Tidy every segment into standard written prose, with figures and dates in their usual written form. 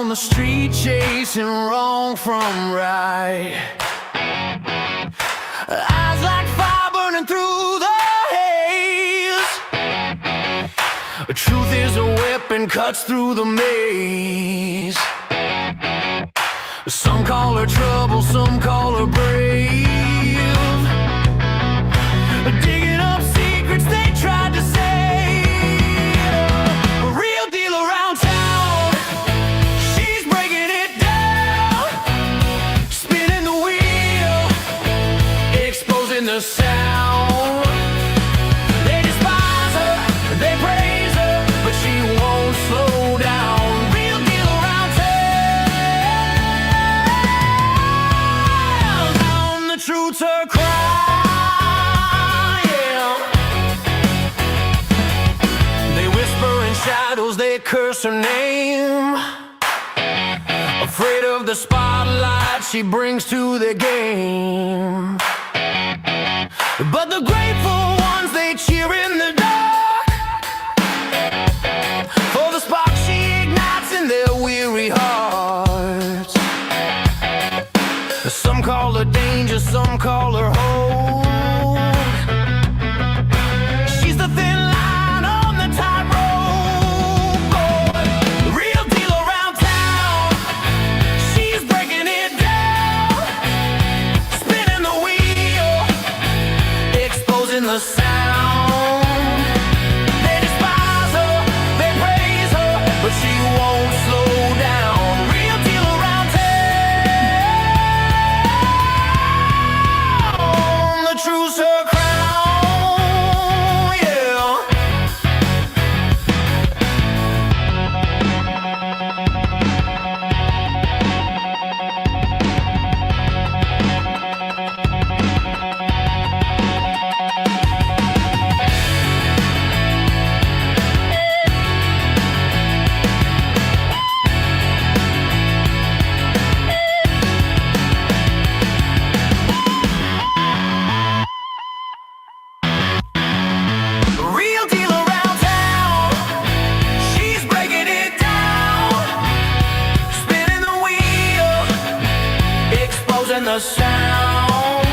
on the street chasing wrong from right. Eyes like fire burning through the haze. Truth is a weapon, cuts through the maze. Some call her trouble, some call her brave. Digging up secrets they tried to save. A real deal around town, she's breaking it down. Spinning the wheel, exposing the sound. They despise her, they praise her, but she won't slow down. Real deal around town, the truth's her cry. Shadows, they curse her name. Afraid of the spotlight she brings to the game. But the grateful ones, they cheer in the dark for the spark she ignites in their weary hearts. Some call her danger, some call her hope. She's the thin line on the tightrope. The sound. They despise her, they praise her, but she won't slow down. Real deal around town. The truth's her crown, yeah. The sound.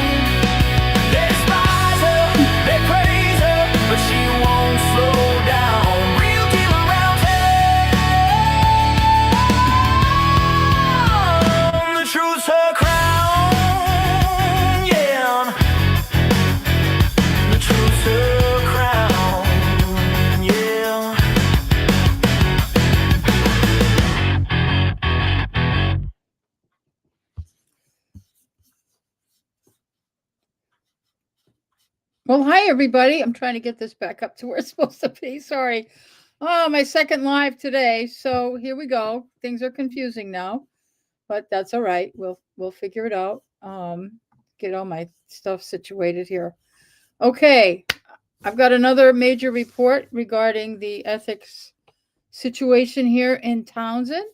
They despise her, they praise her, but she won't slow down. Real deal around town. The truth's her crown, yeah. The truth's her crown, yeah. Well, hi, everybody. I'm trying to get this back up to where it's supposed to be. Sorry. Oh, my second live today. So here we go. Things are confusing now, but that's all right. We'll figure it out. Get all my stuff situated here. Okay. I've got another major report regarding the ethics situation here in Townsend.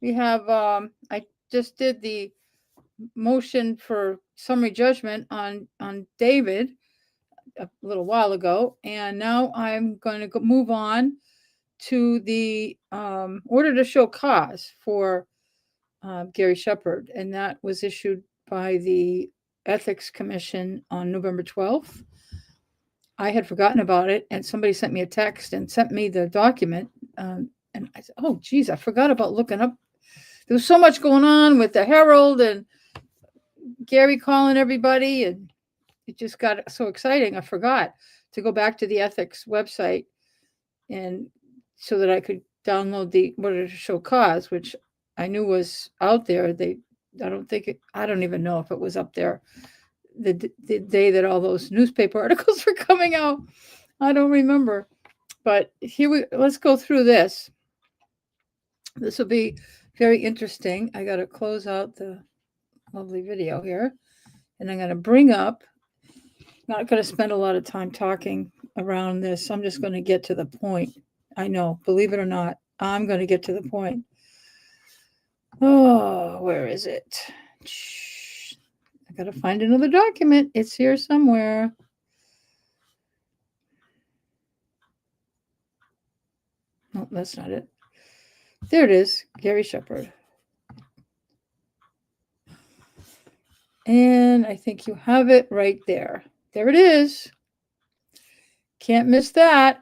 We have, I just did the motion for summary judgment on David a little while ago, and now I'm going to move on to the order to show cause for Gary Shepard, and that was issued by the Ethics Commission on November 12th. I had forgotten about it, and somebody sent me a text and sent me the document, and I said, oh, geez, I forgot about looking up. There was so much going on with the Herald and Gary calling everybody, and it just got so exciting. I forgot to go back to the ethics website and so that I could download the order to show cause, which I knew was out there. I don't even know if it was up there the day that all those newspaper articles were coming out. I don't remember, but let's go through this. This will be very interesting. I got to close out the lovely video here, and I'm going to bring up. Not going to spend a lot of time talking around this. I'm just going to get to the point. I know, believe it or not, I'm going to get to the point. Oh, where is it? I got to find another document. It's here somewhere. No, that's not it. There it is, Gary Shepherd. And I think you have it right there. There it is. Can't miss that.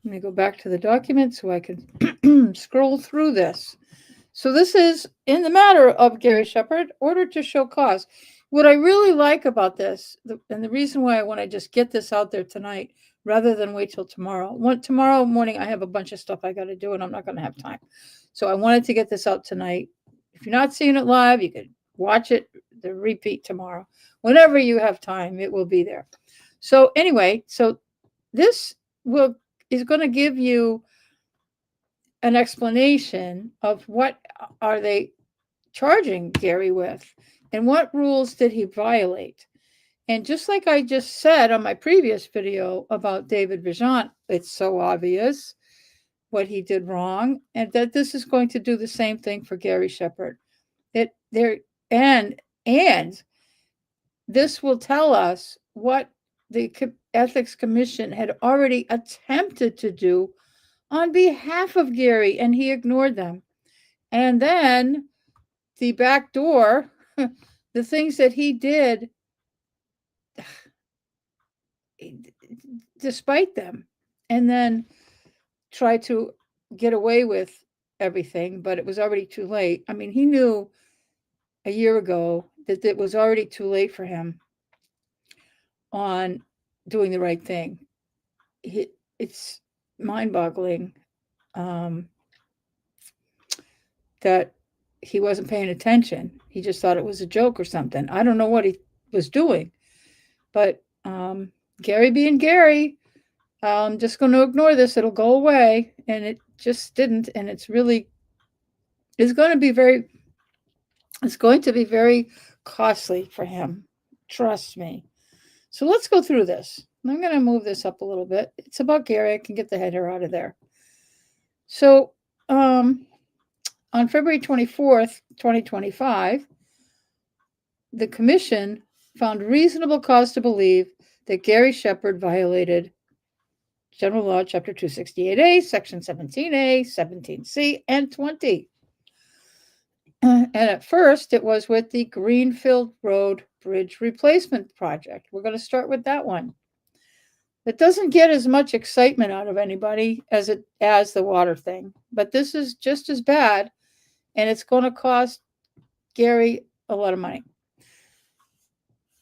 Let me go back to the document so I can scroll through this. So this is in the matter of Gary Shepherd, order to show cause. What I really like about this, and the reason why I want to just get this out there tonight rather than wait till tomorrow. Tomorrow morning, I have a bunch of stuff I got to do and I'm not going to have time. So I wanted to get this out tonight. If you're not seeing it live, you could watch it, the repeat tomorrow. Whenever you have time, it will be there. So anyway, so this is going to give you an explanation of what are they charging Gary with and what rules did he violate. And just like I just said on my previous video about David Vigent, it's so obvious what he did wrong, and that this is going to do the same thing for Gary Shepherd. And this will tell us what the Ethics Commission had already attempted to do on behalf of Gary, and he ignored them. And then the back door, the things that he did despite them, and then try to get away with everything, but it was already too late. I mean, he knew a year ago that it was already too late for him on doing the right thing. It's mind-boggling that he wasn't paying attention. He just thought it was a joke or something. I don't know what he was doing, but Gary being Gary, I'm just going to ignore this. It'll go away, and it just didn't. And it's going to be very costly for him. Trust me. So let's go through this. I'm going to move this up a little bit. It's about Gary. I can get the header out of there. So on February 24th, 2025, the commission found reasonable cause to believe that Gary Shepherd violated General Law, Chapter 268A, Section 17A, 17C, and 20. And at first, it was with the Greenfield Road Bridge Replacement Project. We're going to start with that one. It doesn't get as much excitement out of anybody as the water thing, but this is just as bad, and it's going to cost Gary a lot of money.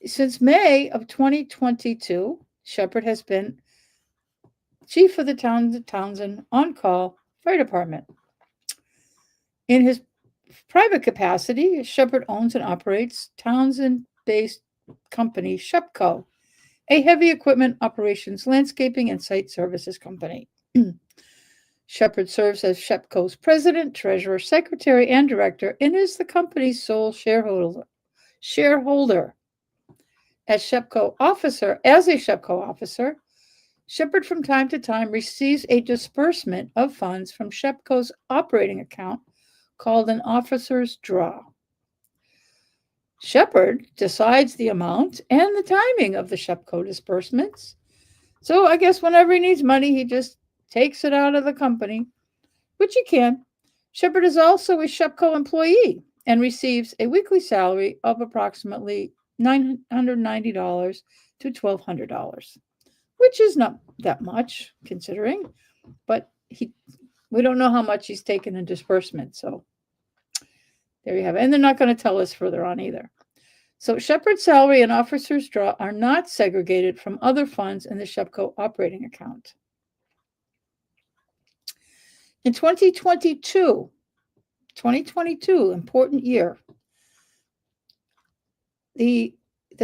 Since May of 2022, Shepherd has been chief of the Townsend On-Call Fire Department. In his private capacity, Shepherd owns and operates Townsend-based company Shepco, a heavy equipment operations, landscaping, and site services company. Shepherd serves as Shepco's president, treasurer, secretary, and director, and is the company's sole shareholder. As a Shepco officer, Shepherd from time to time receives a disbursement of funds from Shepco's operating account called an officer's draw. Shepherd decides the amount and the timing of the Shepco disbursements. So I guess whenever he needs money, he just takes it out of the company, which he can. Shepherd is also a Shepco employee and receives a weekly salary of approximately $990 to $1,200, which is not that much considering, but we don't know how much he's taken in disbursement. So there you have it. And they're not going to tell us further on either. So Shepherd's salary and officer's draw are not segregated from other funds in the Shepco operating account. In 2022, important year, the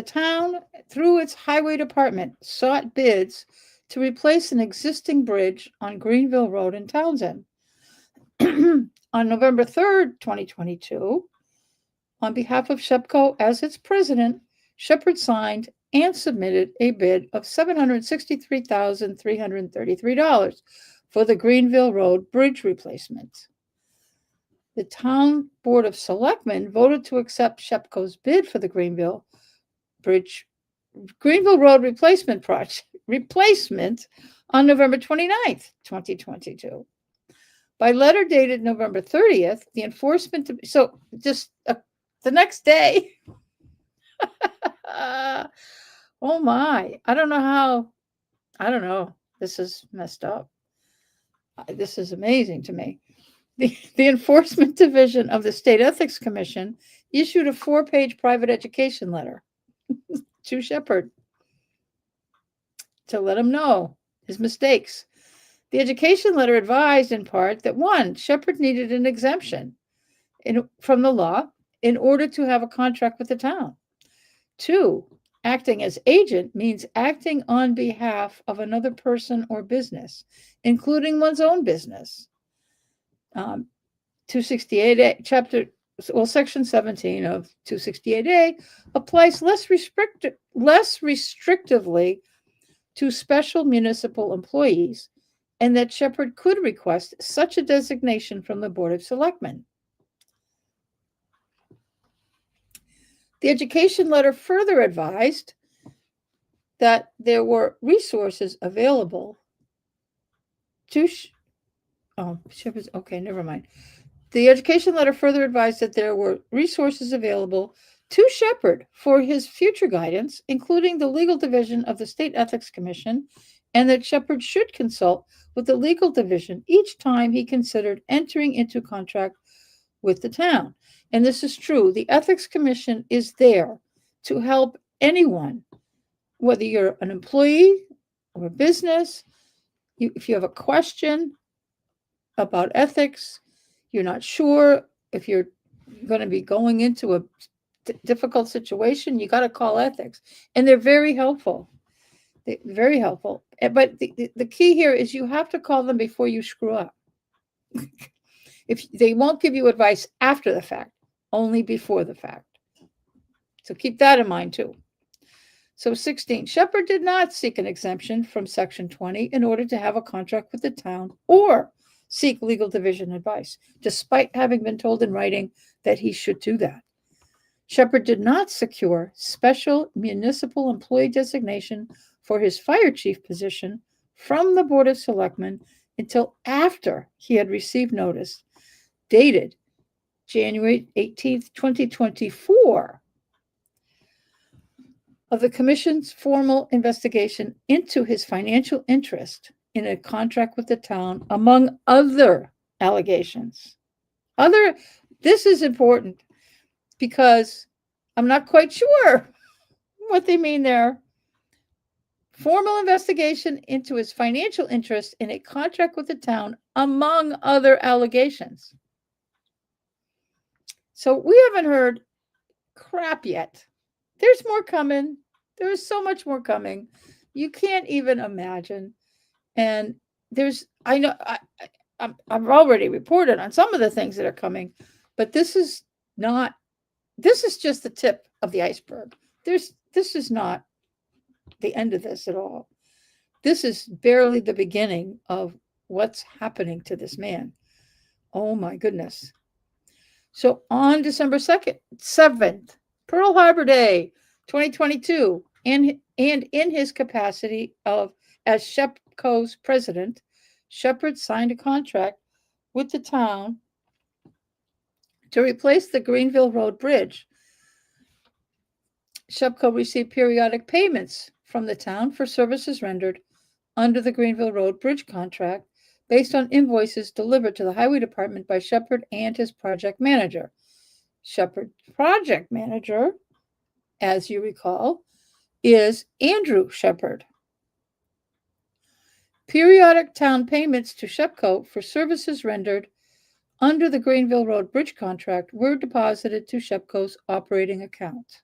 town, through its highway department, sought bids to replace an existing bridge on Greenville Road in Townsend. On November 3rd, 2022, on behalf of Shepco as its president, Shepherd signed and submitted a bid of $763,333 for the Greenville Road Bridge replacement. The town board of selectmen voted to accept Shepco's bid for the Greenville Road replacement on November 29th, 2022. By letter dated November 30th, the enforcement, so just the next day, oh my, I don't know. This is messed up. This is amazing to me. The Enforcement Division of the State Ethics Commission issued a 4-page private education letter to Shepard to let him know his mistakes. The education letter advised in part that 1, Shepard needed an exemption from the law in order to have a contract with the town. 2, acting as agent means acting on behalf of another person or business, including one's own business. 268A, Section 17 of 268A applies less restrictively to special municipal employees, and that Shepard could request such a designation from the Board of Selectmen. The education letter further advised that there were resources available to Shepard's, okay, never mind. The education letter further advised that there were resources available to Shepard for his future guidance, including the legal division of the State Ethics Commission, and that Shepard should consult with the legal division each time he considered entering into contract with the town. And this is true. The Ethics Commission is there to help anyone, whether you're an employee or a business. If you have a question about ethics, you're not sure if you're going to be going into a difficult situation, you got to call ethics. And they're very helpful. They're very helpful. But the key here is you have to call them before you screw up. If they won't give you advice after the fact, only before the fact. So keep that in mind too. So 16, Shepard did not seek an exemption from Section 20 in order to have a contract with the town or seek legal division advice, despite having been told in writing that he should do that. Shepard did not secure special municipal employee designation for his fire chief position from the Board of Selectmen until after he had received notice dated January 18th, 2024, of the Commission's formal investigation into his financial interest in a contract with the town, among other allegations. This is important because I'm not quite sure what they mean there. Formal investigation into his financial interest in a contract with the town, among other allegations. So we haven't heard crap yet. There's more coming. There's so much more coming. You can't even imagine. And I've already reported on some of the things that are coming, but this is just the tip of the iceberg. This is not the end of this at all. This is barely the beginning of what's happening to this man. Oh my goodness. So on December 7th, Pearl Harbor Day, 2022, and in his capacity as SHEPCO's president, Shepard signed a contract with the town to replace the Greenville Road Bridge. SHEPCO received periodic payments from the town for services rendered under the Greenville Road Bridge contract based on invoices delivered to the Highway Department by Shepard and his project manager. Shepard's project manager, as you recall, is Andrew Shepard. Periodic town payments to SHEPCO for services rendered under the Greenville Road Bridge contract were deposited to SHEPCO's operating account.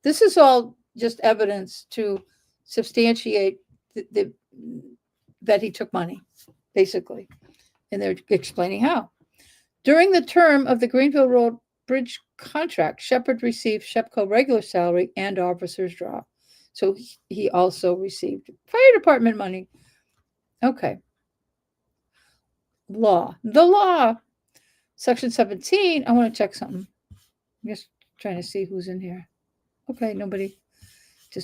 This is all just evidence to substantiate that he took money, basically. And they're explaining how. During the term of the Greenville Road Bridge contract, Shepard received SHEPCO regular salary and officer's draw. So he also received fire department money. Okay. The law. Section 17. I want to check something. I'm just trying to see who's in here. Okay, nobody.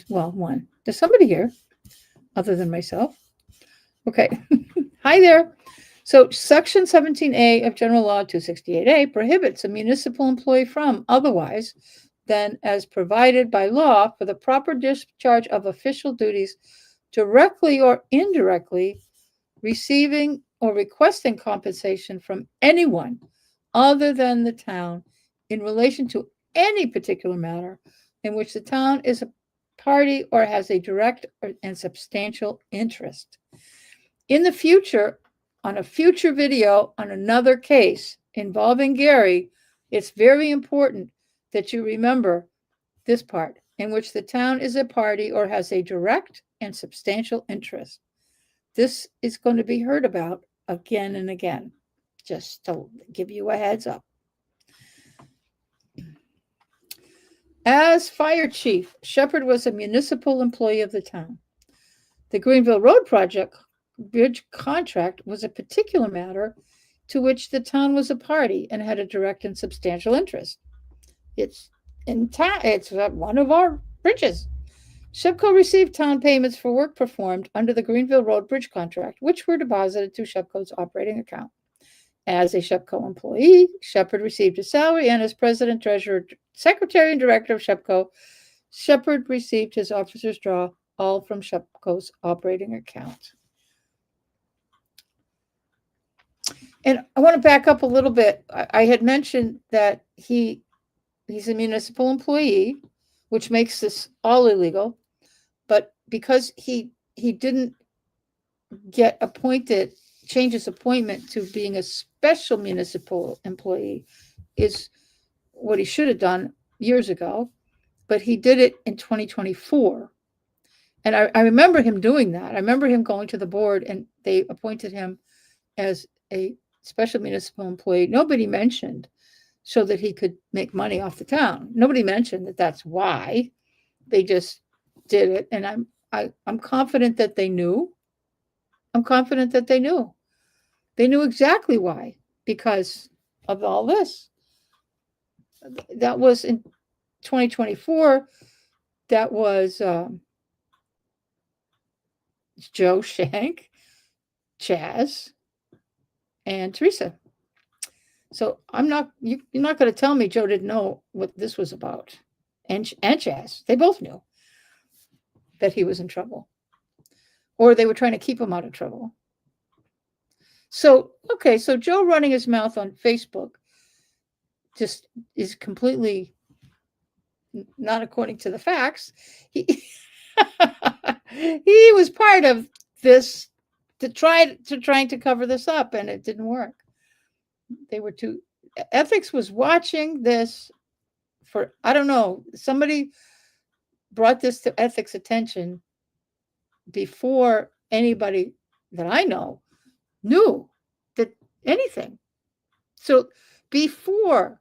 One. There's somebody here other than myself. Okay. Hi there. So Section 17A of General Law 268A prohibits a municipal employee from otherwise than as provided by law for the proper discharge of official duties directly or indirectly receiving or requesting compensation from anyone other than the town in relation to any particular matter in which the town is a party or has a direct and substantial interest. In the future, on a future video on another case involving Gary, it's very important that you remember this part, in which the town is a party or has a direct and substantial interest. This is going to be heard about again and again, just to give you a heads up. As fire chief, Shepard was a municipal employee of the town. The Greenville Road project bridge contract was a particular matter to which the town was a party and had a direct and substantial interest. It's in town. It's one of our bridges. SHEPCO received town payments for work performed under the Greenville Road Bridge contract, which were deposited to SHEPCO's operating account. As a SHEPCO employee, Shepard received a salary, and as president, treasurer, secretary, and director of SHEPCO, Shepard received his officer's draw, all from SHEPCO's operating account. And I want to back up a little bit. I had mentioned that he's a municipal employee, which makes this all illegal. But because he didn't get appointed, change his appointment to being a special municipal employee is what he should have done years ago. But he did it in 2024. And I remember him doing that. I remember him going to the board and they appointed him as a special municipal employee. Nobody mentioned so that he could make money off the town. Nobody mentioned that that's why. They just did it. And I'm confident that they knew. I'm confident that they knew. They knew exactly why, because of all this. That was in 2024. That was Joe Shank, Chaz, and Teresa. So you're not going to tell me Joe didn't know what this was about. And Chaz, they both knew that he was in trouble. Or they were trying to keep him out of trouble. So, okay, so Joe running his mouth on Facebook just is completely not according to the facts. He was part of this trying to cover this up, and it didn't work. Ethics was watching this for, I don't know, somebody brought this to ethics attention before anybody that I know knew that anything. So before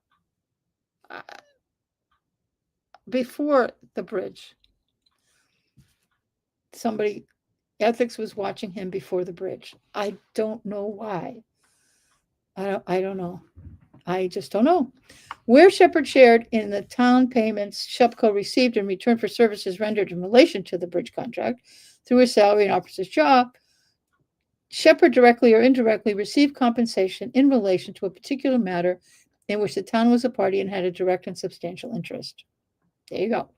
the bridge, ethics was watching him before the bridge. I don't know why. I don't know. I just don't know. Where Shepard shared in the town payments SHEPCO received in return for services rendered in relation to the bridge contract through his salary and officer's job, Shepard directly or indirectly received compensation in relation to a particular matter in which the town was a party and had a direct and substantial interest. There you go.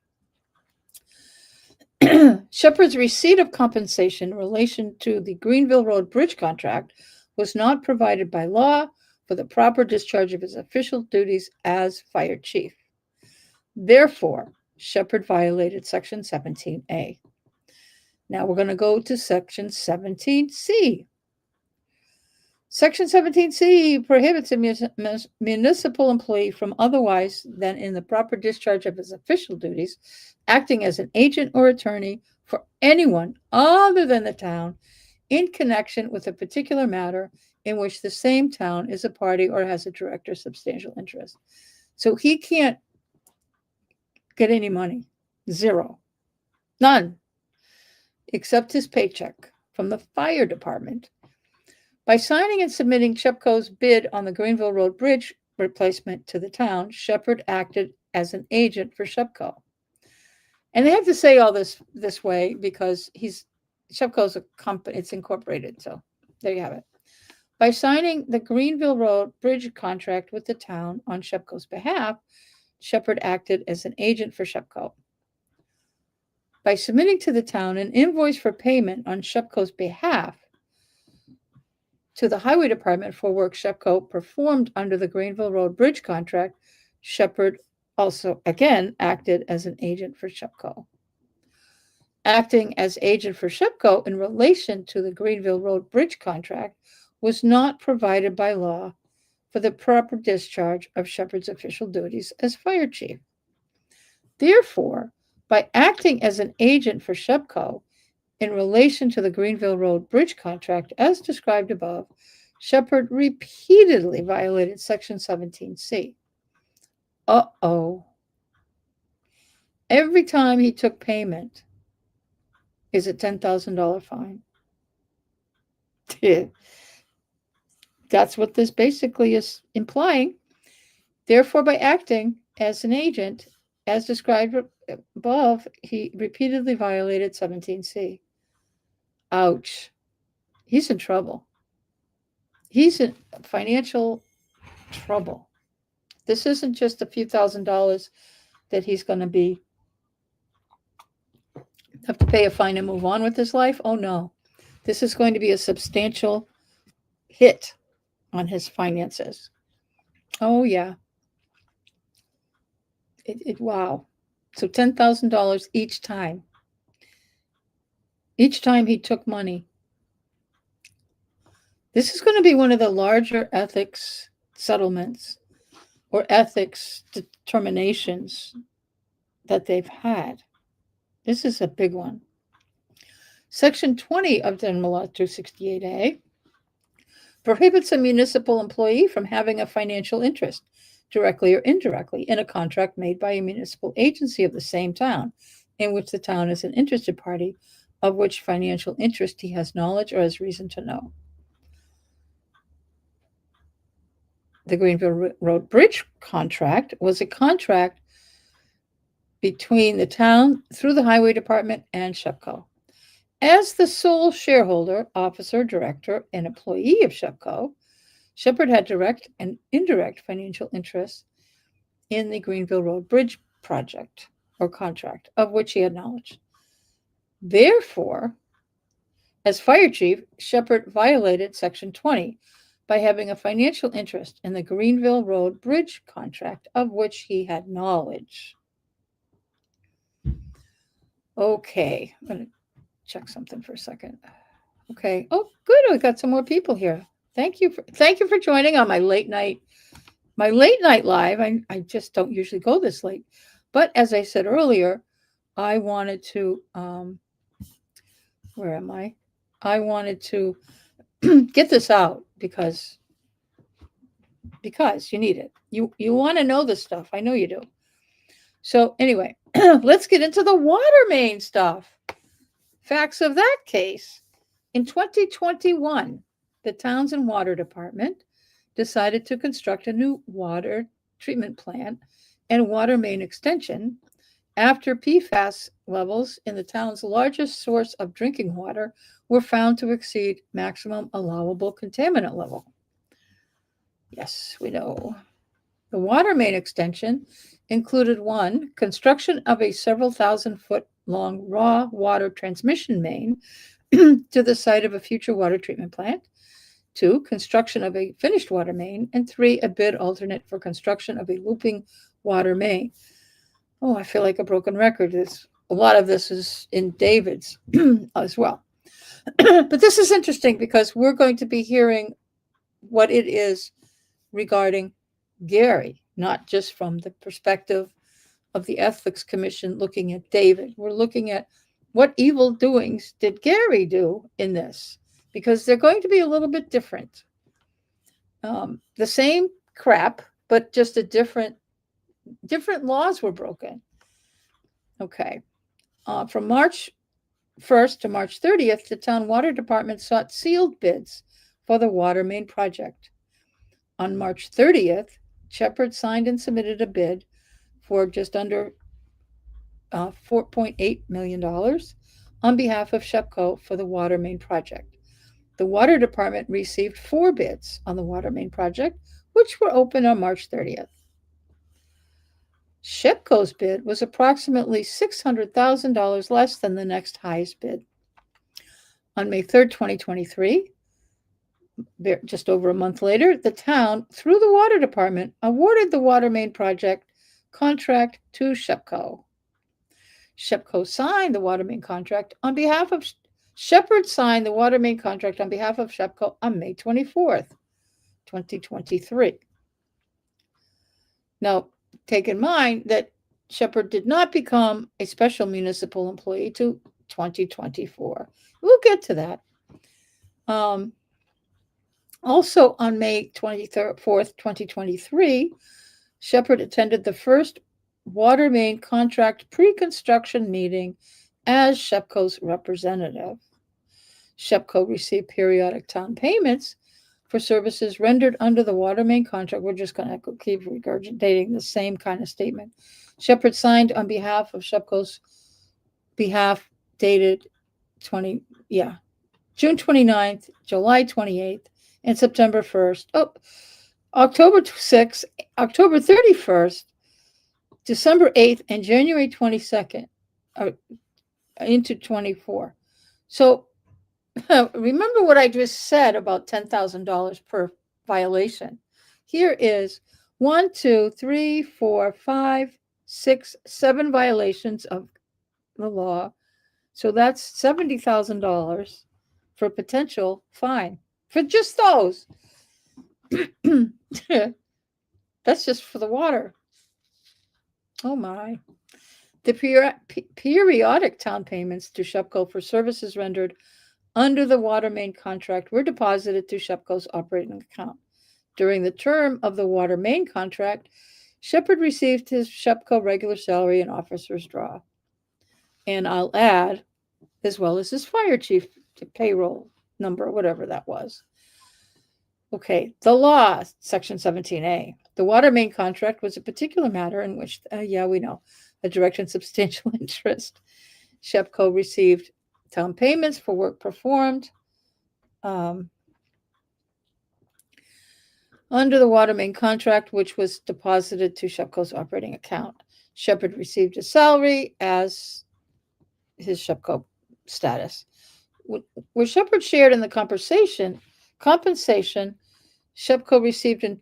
Shepard's receipt of compensation in relation to the Greenville Road Bridge contract was not provided by law for the proper discharge of his official duties as fire chief. Therefore, Shepard violated Section 17A. Now we're going to go to Section 17C. Section 17C prohibits a municipal employee from otherwise than in the proper discharge of his official duties, acting as an agent or attorney for anyone other than the town in connection with a particular matter in which the same town is a party or has a direct or substantial interest. So he can't get any money. Zero. None. Except his paycheck from the fire department. By signing and submitting SHEPCO's bid on the Greenville Road Bridge replacement to the town, Shepard acted as an agent for SHEPCO. And they have to say all this way because SHEPCO's a company, it's incorporated. So there you have it. By signing the Greenville Road Bridge contract with the town on Shepco's behalf, Shepherd acted as an agent for Shepco. By submitting to the town an invoice for payment on Shepco's behalf to the Highway Department for work Shepco performed under the Greenville Road Bridge contract, Shepherd also again acted as an agent for Shepco. Acting as agent for Shepco in relation to the Greenville Road Bridge contract was not provided by law for the proper discharge of Shepherd's official duties as fire chief. Therefore, by acting as an agent for Shepco in relation to the Greenville Road Bridge contract as described above, Shepherd repeatedly violated Section 17C. Uh-oh. Every time he took payment is a $10,000 fine. That's what this basically is implying. Therefore, by acting as an agent, as described above, he repeatedly violated 17C. Ouch. He's in trouble. He's in financial trouble. This isn't just a few $1,000s that he's going to have to pay a fine and move on with his life. Oh, no. This is going to be a substantial hit on his finances. Oh, yeah. Wow. So $10,000 each time. Each time he took money. This is going to be one of the larger ethics settlements or ethics determinations that they've had. This is a big one. Section 20 of General Law 268A prohibits a municipal employee from having a financial interest, directly or indirectly, in a contract made by a municipal agency of the same town, in which the town is an interested party, of which financial interest he has knowledge or has reason to know. The Greenville Road Bridge contract was a contract between the town through the Highway Department and Shepco. As the sole shareholder, officer, director, and employee of Shepco, Shepherd had direct and indirect financial interests in the Greenville Road Bridge project or contract, of which he had knowledge. Therefore, as fire chief, Shepherd violated Section 20 by having a financial interest in the Greenville Road Bridge contract, of which he had knowledge. Okay, I'm going to check something for a second. Okay. Oh, good. We got some more people here. Thank you for joining on my late night live. I just don't usually go this late, but as I said earlier, I wanted to where am I? I wanted to get this out because you need it. You want to know this stuff. I know you do. So anyway, let's get into the water main stuff. Facts of that case. In 2021, the Townsend Water Department decided to construct a new water treatment plant and water main extension after PFAS levels in the town's largest source of drinking water were found to exceed maximum allowable contaminant level. Yes, we know. The water main extension included one, construction of a several thousand-foot long raw water transmission main to the site of a future water treatment plant. 2, construction of a finished water main. And 3, a bid alternate for construction of a looping water main. Oh, I feel like a broken record. A lot of this is in David's as well. But this is interesting because we're going to be hearing what it is regarding Gary, not just from the perspective of the Ethics Commission looking at David. We're looking at what evil doings did Gary do in this, because they're going to be a little bit different. The same crap, but just a different laws were broken. Okay. From March 1st to March 30th, the town water department sought sealed bids for the water main project. On March 30th, Shepherd signed and submitted a bid for just under $4.8 million on behalf of Shepco for the water main project. The water department received 4 bids on the water main project, which were opened on March 30th. SHPCO's bid was approximately $600,000 less than the next highest bid. On May 3rd, 2023, just over a month later, the town, through the water department, awarded the water main project contract to SHPCO. SHPCO signed the water main contract on behalf of Shepherd signed the water main contract on behalf of SHPCO on May 24th, 2023. Now, take in mind that Shepherd did not become a special municipal employee to 2024. We'll get to that. Also on May 24th, 2023, Shepherd attended the first water main contract pre-construction meeting as SHPCO's representative. SHPCO received periodic town payments for services rendered under the water main contract. We're just going to keep regurgitating the same kind of statement. Shepherd signed on behalf of SHPCO's behalf dated June 29th, July 28th, and September 1st. October 6th, October 31st, December 8th, and January 22nd into 24. So remember what I just said about $10,000 per violation. Here is 1, 2, 3, 4, 5, 6, 7 violations of the law. So that's $70,000 for potential fine for just those. That's just for the water. Oh my. The periodic town payments to SHPCO for services rendered under the water main contract were deposited to SHPCO's operating account. During the term of the water main contract, Shepherd received his SHPCO regular salary and officer's draw. And I'll add, as well as his fire chief payroll number, whatever that was. Okay, the law, Section 17A. The water main contract was a particular matter in which, we know, a direct and substantial interest. SHPCO received town payments for work performed under the water main contract, which was deposited to SHPCO's operating account. Shepherd received a salary as his SHPCO status. Where Shepherd shared in the compensation, SHPCO received in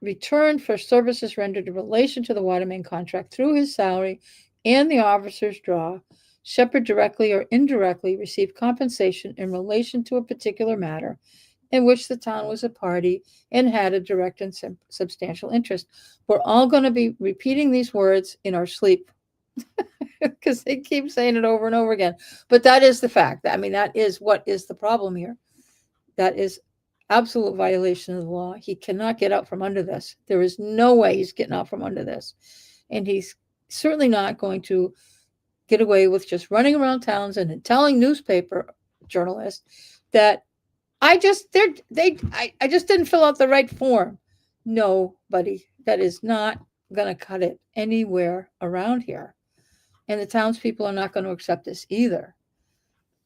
return for services rendered in relation to the water main contract through his salary and the officer's draw. Shepherd directly or indirectly received compensation in relation to a particular matter in which the town was a party and had a direct and substantial interest. We're all going to be repeating these words in our sleep because they keep saying it over and over again. But that is the fact. I mean, that is what is the problem here. That is absolute violation of the law. He cannot get out from under this. There is no way he's getting out from under this. And he's certainly not going to get away with just running around towns and telling newspaper journalists that I just didn't fill out the right form. No, buddy, that is not going to cut it anywhere around here. And the townspeople are not going to accept this either.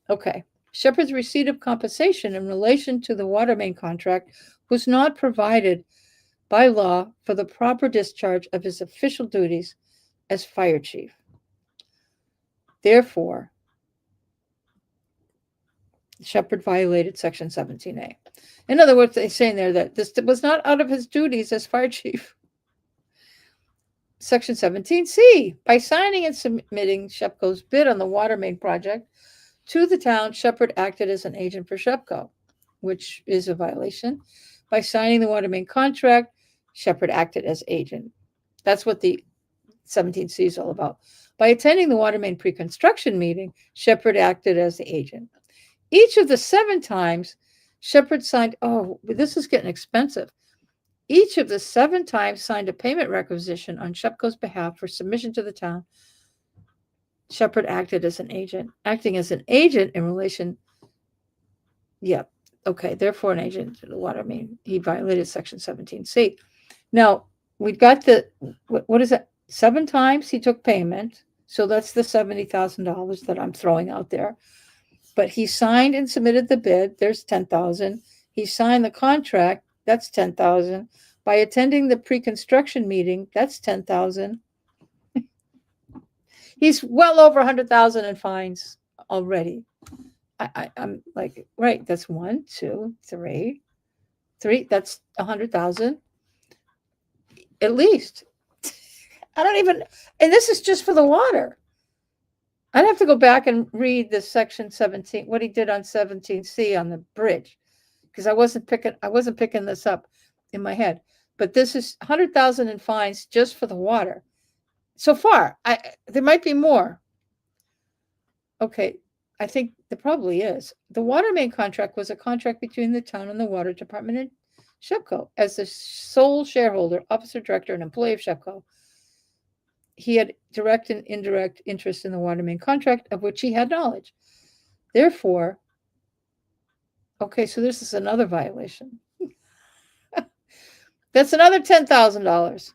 Okay. Shepherd's receipt of compensation in relation to the water main contract was not provided by law for the proper discharge of his official duties as fire chief. Therefore, Shepherd violated Section 17A. In other words, they're saying there that this was not out of his duties as fire chief. Section 17C, by signing and submitting SHPCO's bid on the water main project to the town, Shepherd acted as an agent for SHPCO, which is a violation. By signing the water main contract, Shepherd acted as agent. That's what the 17C is all about. By attending the water main pre-construction meeting, Shepherd acted as the agent. Each of the 7 times Shepherd signed, this is getting expensive. Each of the 7 times signed a payment requisition on SHPCO's behalf for submission to the town. Shepherd acted as an agent. Acting as an agent in relation, therefore an agent to the water main. He violated Section 17C. Now, we've got what is it? 7 times he took payment. So that's the $70,000 that I'm throwing out there. But he signed and submitted the bid. There's 10,000. He signed the contract. That's 10,000. By attending the pre-construction meeting, that's 10,000. He's well over 100,000 in fines already. I'm like, right, that's 1, 2, 3. That's 100,000 at least. I don't even, and this is just for the water. I'd have to go back and read the section 17, what he did on 17C on the bridge, because I wasn't picking this up in my head. But this is 100,000 in fines just for the water. So far, there might be more. Okay, I think there probably is. The water main contract was a contract between the town and the water department and SHEPCO. As the sole shareholder, officer, director, and employee of SHEPCO, he had direct and indirect interest in the water main contract, of which he had knowledge. Therefore, okay, so this is another violation. That's another $10,000.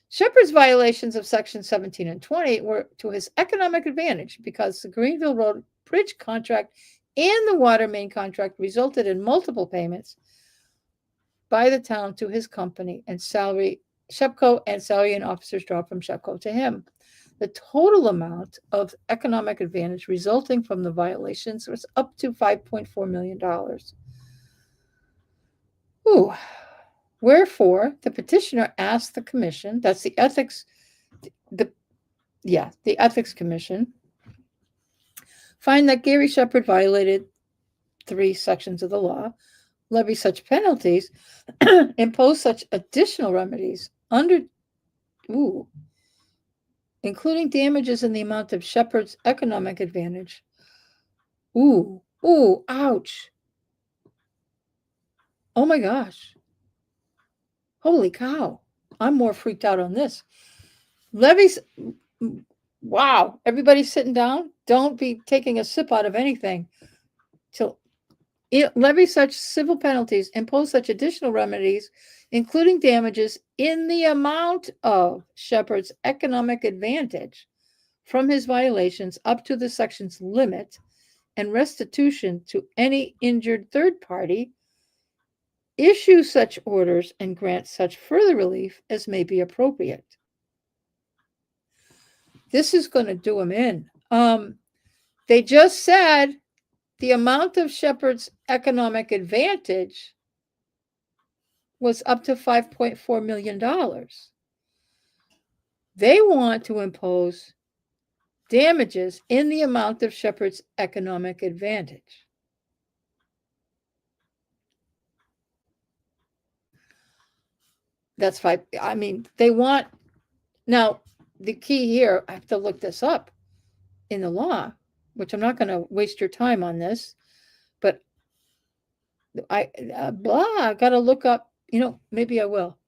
Shepard's violations of Section 17 and 20 were to his economic advantage because the Greenville Road Bridge contract and the water main contract resulted in multiple payments by the town to his company and salary, SHEPCO, and salary and officers draw from SHEPCO to him. The total amount of economic advantage resulting from the violations was up to $5.4 million. Ooh. Wherefore, the petitioner asked the commission, that's the ethics, the ethics commission, find that Gary Shepard violated 3 sections of the law, levy such penalties, impose such additional remedies including damages in the amount of Shepard's economic advantage. Ouch. Oh my gosh. Holy cow. I'm more freaked out on this. Levies, wow. Everybody sitting down. Don't be taking a sip out of anything. Levy such civil penalties, impose such additional remedies, including damages in the amount of Shepard's economic advantage from his violations up to the section's limit, and restitution to any injured third party, issue such orders and grant such further relief as may be appropriate. This is going to do them in. They just said the amount of Shepard's economic advantage was up to $5.4 million. They want to impose damages in the amount of Shepard's economic advantage. That's 5. I mean, they want, now the key here, I have to look this up in the law, which I'm not going to waste your time on this, but I got to look up, maybe I will.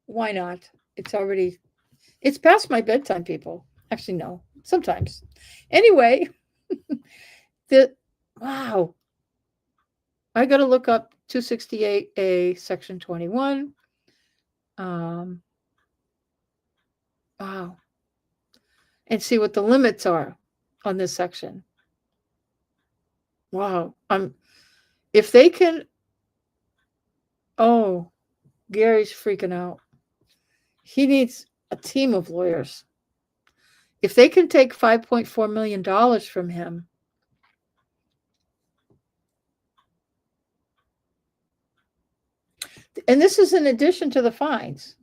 Why not? It's past my bedtime, people. Actually, no, sometimes. Anyway, wow. I got to look up 268A, section 21. Wow. And see what the limits are on this section. Wow. If they can, Gary's freaking out. He needs a team of lawyers. If they can take $5.4 million from him, and this is in addition to the fines.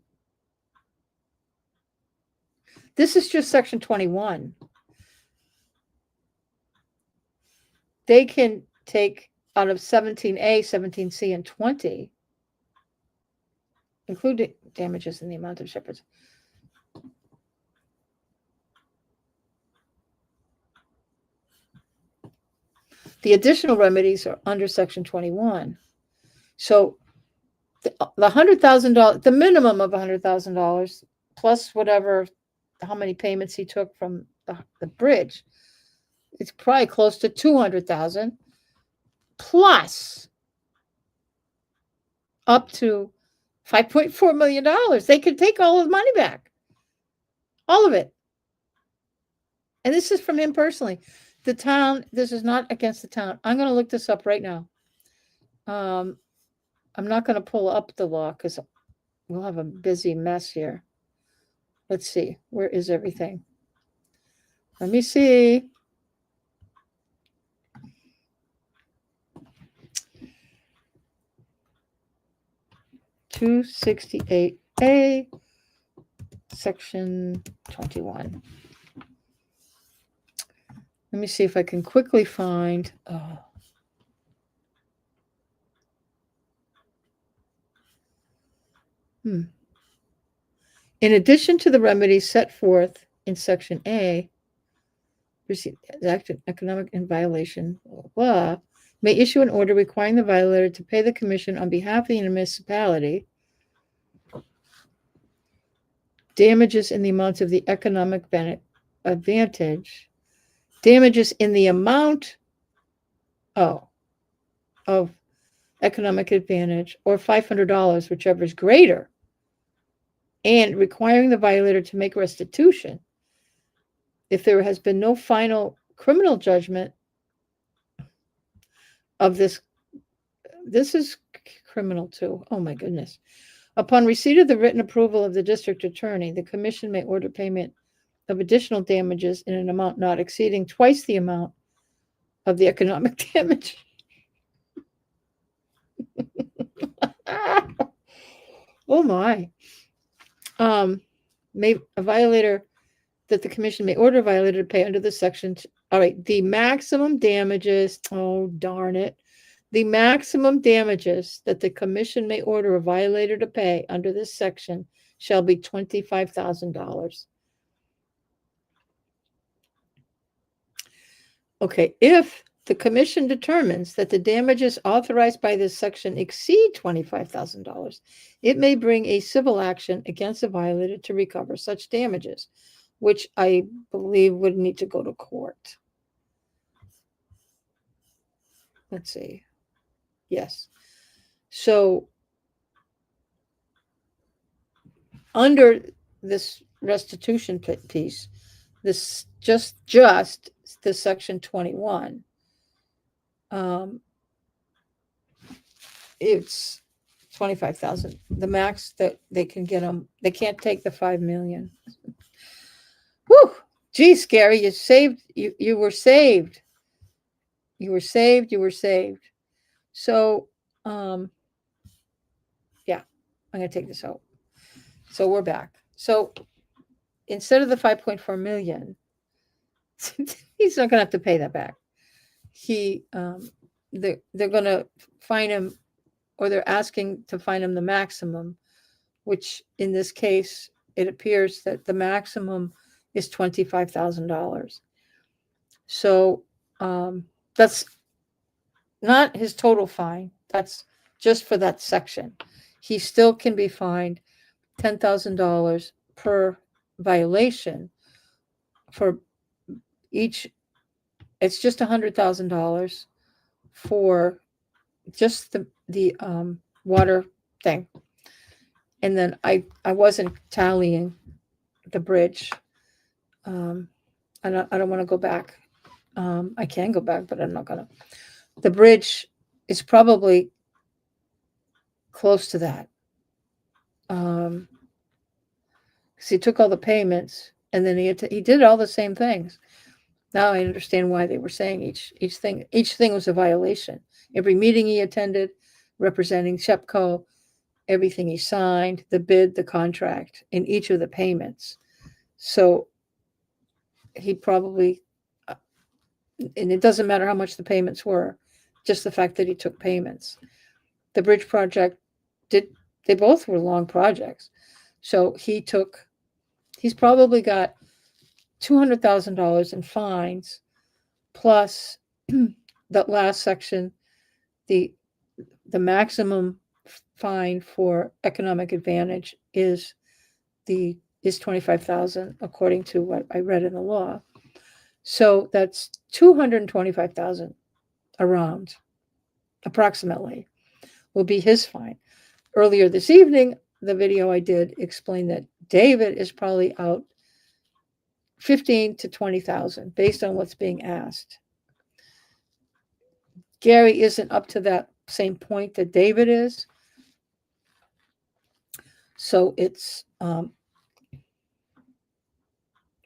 This is just section 21. They can take out of 17A, 17C, and 20, including damages in the amount of Shepard's. The additional remedies are under section 21. So the $100,000, the minimum of $100,000 plus whatever, how many payments he took from the bridge, it's probably close to 200,000 plus up to $5.4 million. They could take all of the money back, all of it. And this is from him personally. the town, this is not against the town. I'm going to look this up right now. I'm not going to pull up the law because we'll have a busy mess here. Let's see. Where is everything? Let me see. (268A), section 21. Let me see if I can quickly find. In addition to the remedies set forth in section A, economic in violation, blah, blah, may issue an order requiring the violator to pay the commission on behalf of the municipality damages in the amount of the economic advantage, damages in the amount of economic advantage, or $500, whichever is greater, and requiring the violator to make restitution if there has been no final criminal judgment of this. This is criminal too. Oh my goodness. Upon receipt of the written approval of the district attorney, the commission may order payment of additional damages in an amount not exceeding twice the amount of the economic damage. Oh my. May a violator that the commission may order a violator to pay under the section. All right, the maximum damages. Oh darn it. The maximum damages that the commission may order a violator to pay under this section shall be $25,000. Okay, if the commission determines that the damages authorized by this section exceed $25,000, it may bring a civil action against the violator to recover such damages, which I believe would need to go to court. Let's see. Yes. So under this restitution piece, this just the section 21, it's 25,000. The max that they can get them. They can't take the 5 million. Whew. Geez, Gary, you saved. You were saved. You were saved. You were saved. So, yeah, I'm going to take this out. So we're back. So instead of the 5.4 million, he's not going to have to pay that back. They're going to fine him, or they're asking to fine him the maximum, which in this case, it appears that the maximum is $25,000. So that's not his total fine. That's just for that section. He still can be fined $10,000 per violation for each. It's just $100,000 for just the water thing. And then I wasn't tallying the bridge. I don't want to go back. I can go back, but I'm not gonna. The bridge is probably close to that. Because he took all the payments and then he did all the same things. Now I understand why they were saying each thing was a violation. Every meeting he attended, representing SHEPCO, everything he signed, the bid, the contract, and each of the payments. So he probably, and it doesn't matter how much the payments were, just the fact that he took payments. The bridge project they both were long projects. So he's probably got $200,000 in fines, plus that last section, the maximum fine for economic advantage is 25,000, according to what I read in the law. So that's 225,000 around, approximately, will be his fine. Earlier this evening, the video I did explained that David is probably out 15 to 20,000 based on what's being asked. Gary isn't up to that same point that David is. So it's,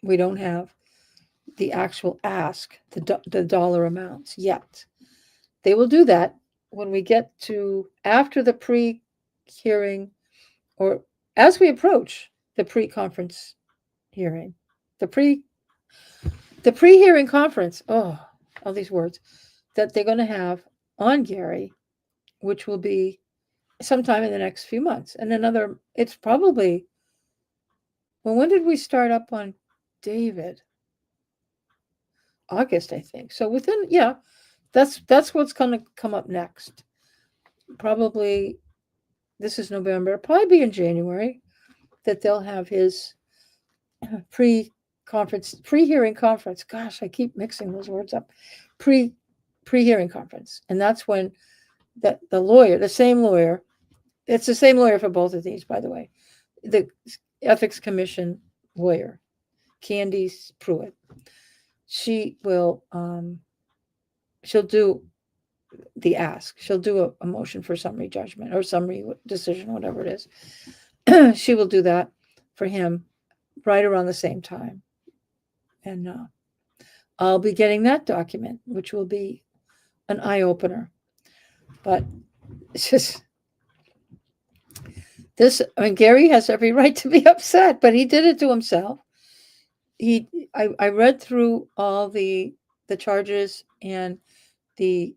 we don't have the actual ask, the dollar amounts yet. They will do that when we get to after the pre-hearing, or as we approach the pre-conference hearing, the pre-hearing conference. Oh, all these words that they're going to have on Gary, which will be sometime in the next few months. And another, it's probably, well, when did we start up on David? August, I think. So within, yeah, that's what's going to come up next. Probably, this is November, probably be in January that they'll have his pre-hearing conference. Gosh, I keep mixing those words up. Pre-hearing conference. And that's when the lawyer, the same lawyer, it's the same lawyer for both of these, by the way, the Ethics Commission lawyer, Candice Pruitt. She will, she'll do the ask. She'll do a motion for summary judgment or summary decision, whatever it is. She will do that for him right around the same time. And I'll be getting that document, which will be an eye-opener. But it's just this, I mean, Gary has every right to be upset, but he did it to himself. I read through all the charges and the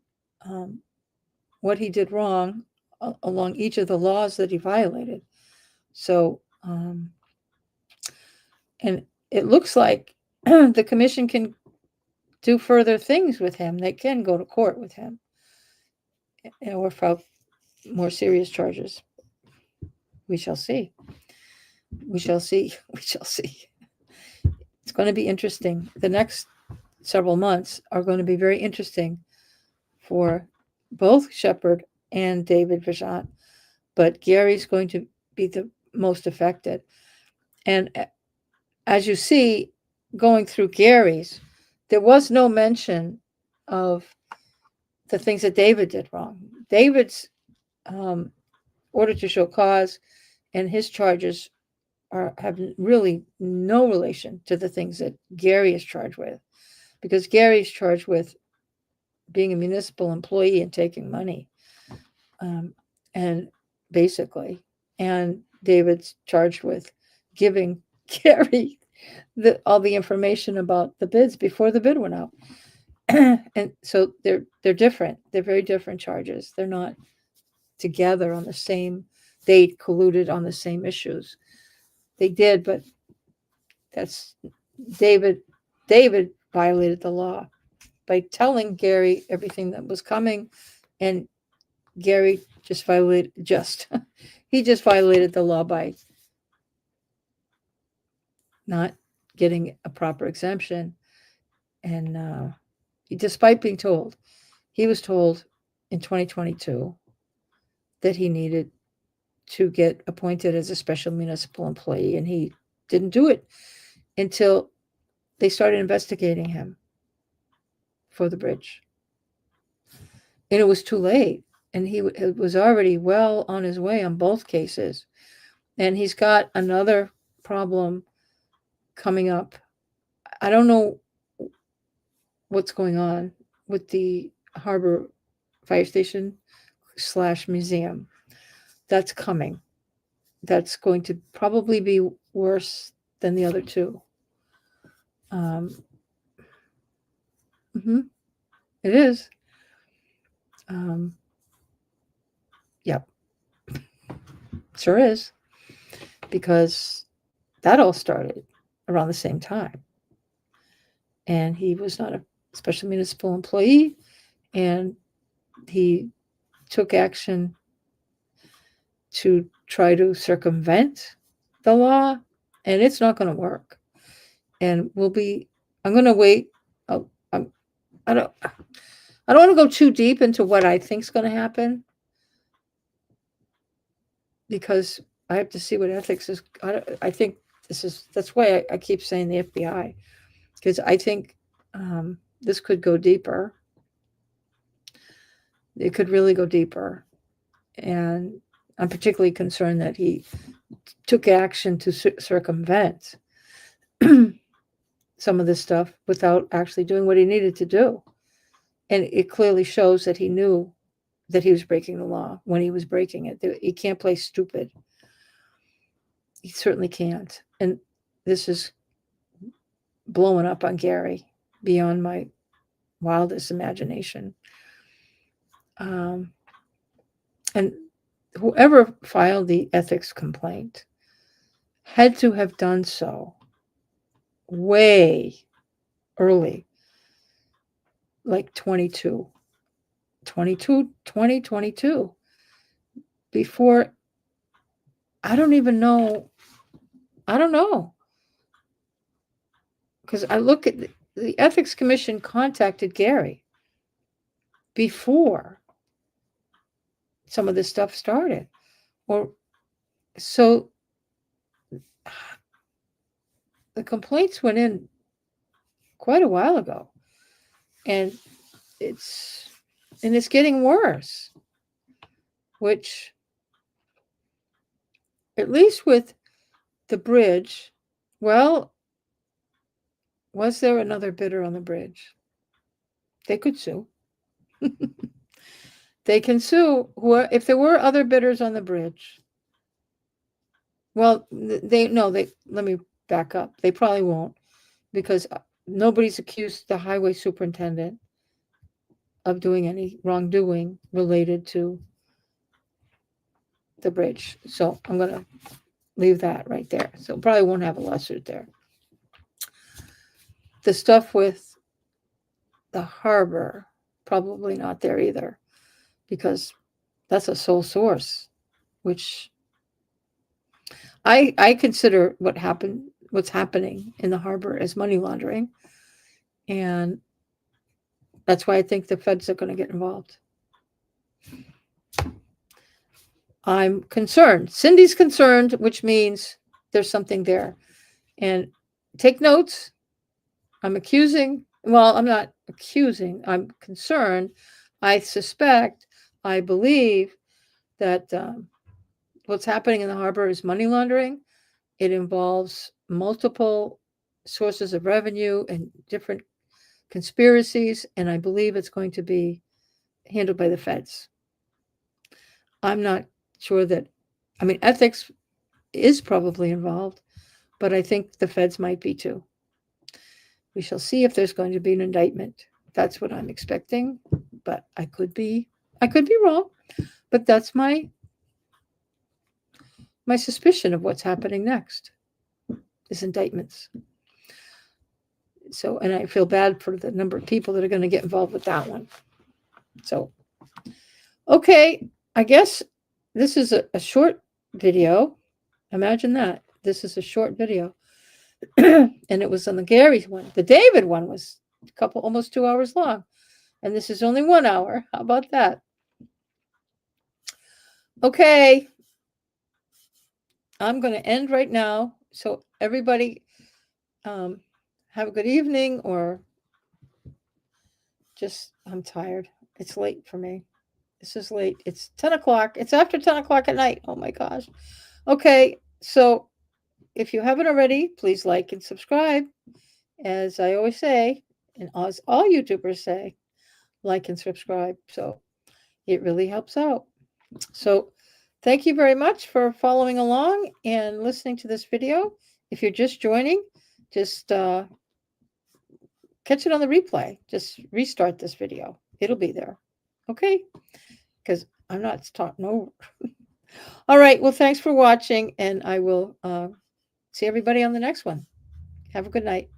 what he did wrong along each of the laws that he violated. So, and it looks like the commission can do further things with him. They can go to court with him, or file more serious charges. We shall see. We shall see. We shall see. It's going to be interesting. The next several months are going to be very interesting for both Shepard and David Vachon, but Gary's going to be the most affected. And as you see, going through Gary's, there was no mention of the things that David did wrong. David's order to show cause and his charges have really no relation to the things that Gary is charged with, because Gary's charged with being a municipal employee and taking money, and basically, and David's charged with giving Gary all the information about the bids before the bid went out. And so they're different. They're very different charges. They're not together on the same. They colluded on the same issues. They did, but that's David violated the law by telling Gary everything that was coming, and Gary just violated he just violated the law by not getting a proper exemption. And despite being told, he was told in 2022 that he needed to get appointed as a special municipal employee, and he didn't do it until they started investigating him for the bridge. And it was too late, and he was already well on his way on both cases. And he's got another problem coming up. I don't know what's going on with the Harbor Fire Station / museum. That's coming. That's going to probably be worse than the other two. It is. Yep. Sure is. Because that all started around the same time. And he was not a special municipal employee, and he took action to try to circumvent the law, and it's not going to work. And I'm going to wait. I don't want to go too deep into what I think is going to happen, because I have to see what ethics is. I think That's why I keep saying the FBI, because I think this could go deeper. It could really go deeper. And I'm particularly concerned that he took action to circumvent some of this stuff without actually doing what he needed to do. And it clearly shows that he knew that he was breaking the law when he was breaking it. He can't play stupid. He certainly can't. And this is blowing up on Gary beyond my wildest imagination. And whoever filed the ethics complaint had to have done so way early, like 2022, before, I don't know. Because I look at the Ethics Commission contacted Gary before some of this stuff started. So the complaints went in quite a while ago, and it's getting worse, which, at least with the bridge, well, was there another bidder on the bridge? They could sue. They can sue if there were other bidders on the bridge. Well, let me back up. They probably won't, because nobody's accused the highway superintendent of doing any wrongdoing related to the bridge. So I'm going to leave that right there. So probably won't have a lawsuit there. The stuff with the harbor, probably not there either, because that's a sole source, which I consider what's happening in the harbor as money laundering. And that's why I think the feds are going to get involved. I'm concerned. Cindy's concerned, which means there's something there. And take notes. I'm not accusing. I'm concerned. I suspect, I believe that what's happening in the harbor is money laundering. It involves multiple sources of revenue and different conspiracies, and I believe it's going to be handled by the feds. I'm not sure that, ethics is probably involved, but I think the feds might be too. We shall see if there's going to be an indictment. That's what I'm expecting, but I could be wrong. But that's my suspicion of what's happening next is indictments. So, and I feel bad for the number of people that are going to get involved with that one. So, okay, I guess this is a short video. Imagine that. This is a short video. And it was on the Gary's one. The David one was almost 2 hours long. And this is only 1 hour. How about that? Okay. I'm going to end right now. So everybody have a good evening, or just, I'm tired. It's late for me. This is late. It's 10 o'clock. It's after 10 o'clock at night. Oh my gosh. Okay. So if you haven't already, please like and subscribe. As I always say, and as all YouTubers say, like and subscribe. So it really helps out. So thank you very much for following along and listening to this video. If you're just joining, just catch it on the replay. Just restart this video. It'll be there. Okay? Because I'm not talking over. All right. Well, thanks for watching, and I will see everybody on the next one. Have a good night.